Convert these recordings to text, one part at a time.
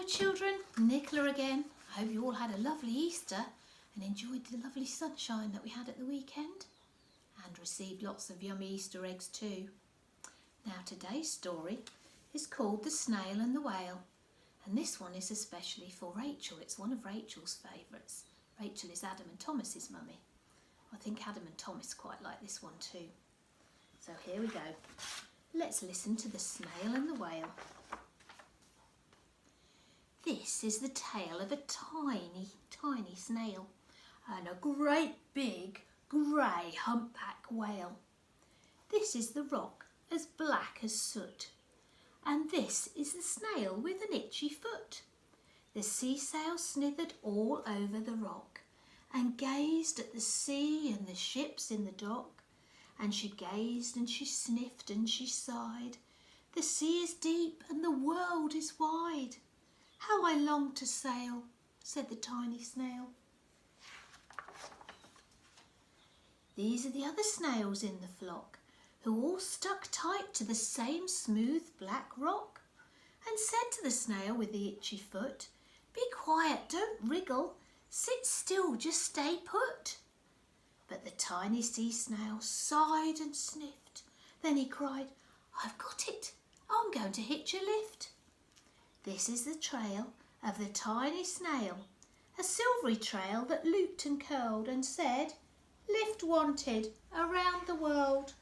Hello children, Nicola again. I hope you all had a lovely Easter and enjoyed the lovely sunshine that we had at the weekend and received lots of yummy Easter eggs too. Now today's story is called The Snail and the Whale, and this one is especially for Rachel. It's one of Rachel's favourites. Rachel is Adam and Thomas's mummy. I think Adam and Thomas quite like this one too. So here we go. Let's listen to The Snail and the Whale. This is the tale of a tiny, tiny snail and a great big grey humpback whale. This is the rock as black as soot, and this is the snail with an itchy foot. The sea sail snithered all over the rock and gazed at the sea and the ships in the dock, and she gazed and she sniffed and she sighed. The sea is deep and the world is wide. How I long to sail, said the tiny snail. These are the other snails in the flock, who all stuck tight to the same smooth black rock, and said to the snail with the itchy foot, "Be quiet, don't wriggle, sit still, just stay put." But the tiny sea snail sighed and sniffed. Then he cried, "I've got it, I'm going to hitch a lift." This is the trail of the tiny snail, a silvery trail that looped and curled and said, "Lift wanted around the world."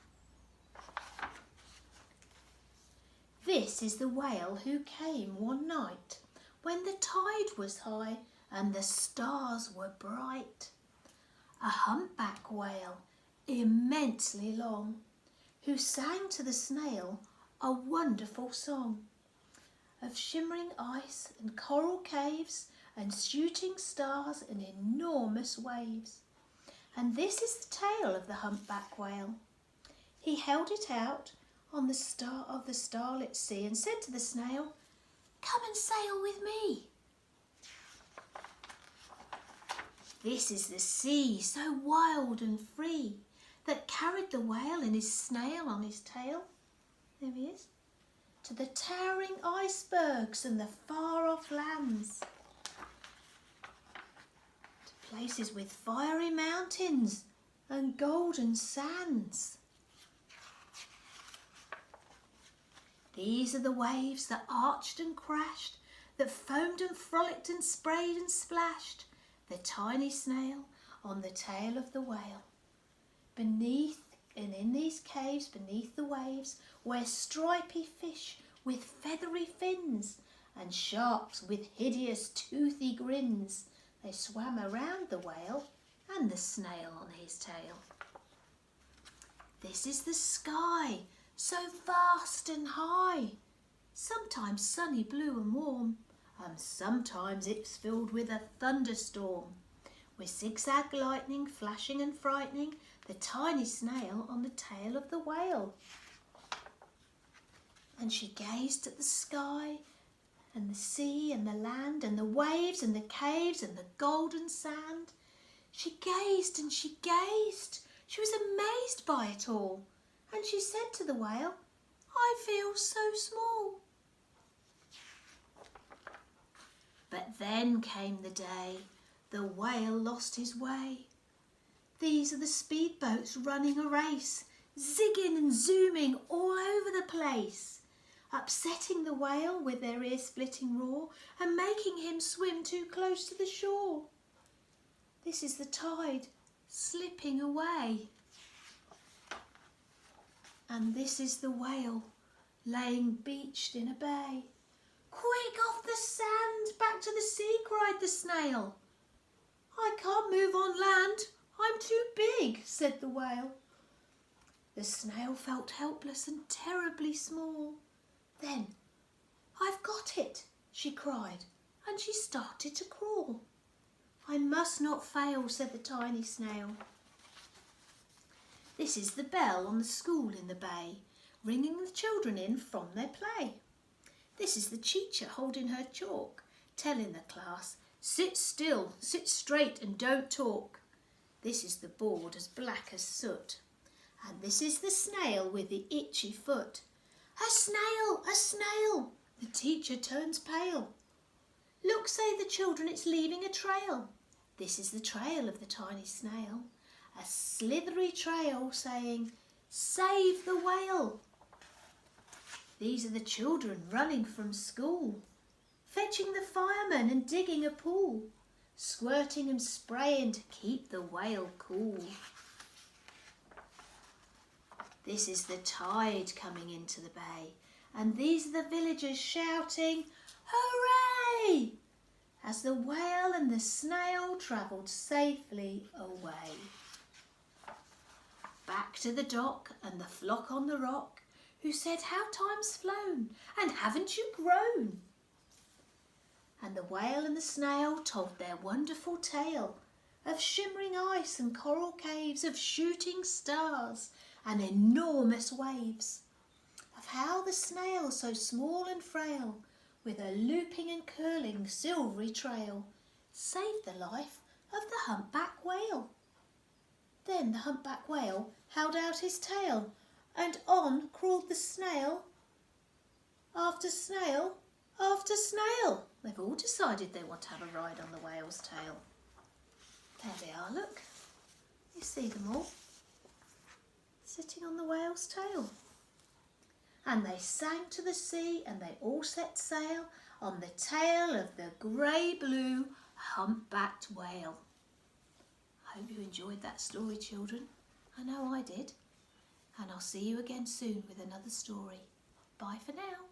This is the whale who came one night when the tide was high and the stars were bright. A humpback whale, immensely long, who sang to the snail a wonderful song of shimmering ice and coral caves and shooting stars and enormous waves. And this is the tale of the humpback whale. He held it out on the star of the starlit sea and said to the snail, "Come and sail with me." This is the sea, so wild and free, that carried the whale and his snail on his tail. There he is. To the towering icebergs and the far-off lands, to places with fiery mountains and golden sands. These are the waves that arched and crashed, that foamed and frolicked and sprayed and splashed the tiny snail on the tail of the whale. Beneath and in these caves beneath the waves, where stripy fish with feathery fins and sharks with hideous toothy grins, they swam around the whale and the snail on his tail. This is the sky, so vast and high, sometimes sunny blue and warm, and sometimes it's filled with a thunderstorm, with zigzag lightning flashing and frightening the tiny snail on the tail of the whale. And she gazed at the sky and the sea and the land and the waves and the caves and the golden sand. She gazed and she gazed. She was amazed by it all. And she said to the whale, "I feel so small." But then came the day the whale lost his way. These are the speedboats running a race, zigging and zooming all over the place, upsetting the whale with their ear-splitting roar and making him swim too close to the shore. This is the tide slipping away. And this is the whale laying beached in a bay. "Quick, off the sand, back to the sea," cried the snail. "I can't move on land, I'm too big," said the whale. The snail felt helpless and terribly small. Then, "I've got it," she cried, and she started to crawl. "I must not fail," said the tiny snail. This is the bell on the school in the bay, ringing the children in from their play. This is the teacher holding her chalk, telling the class, "Sit still, sit straight and don't talk." This is the board as black as soot. And this is the snail with the itchy foot. "A snail, a snail!" The teacher turns pale. Look, say the children, it's leaving a trail. This is the trail of the tiny snail. A slithery trail saying, "Save the whale." These are the children running from school, fetching the fireman and digging a pool, squirting and spraying to keep the whale cool. This is the tide coming into the bay, and these are the villagers shouting, "Hooray!" as the whale and the snail travelled safely away. Back to the dock and the flock on the rock, who said, "How time's flown, and haven't you grown?" And the whale and the snail told their wonderful tale of shimmering ice and coral caves, of shooting stars and enormous waves, of how the snail, so small and frail, with a looping and curling silvery trail, saved the life of the humpback whale. Then the humpback whale held out his tail, and on crawled the snail after snail after snail. They've all decided they want to have a ride on the whale's tail. There they are, look. You see them all sitting on the whale's tail. And they sang to the sea, and they all set sail on the tail of the grey-blue humpbacked whale. I hope you enjoyed that story, children. I know I did. And I'll see you again soon with another story. Bye for now.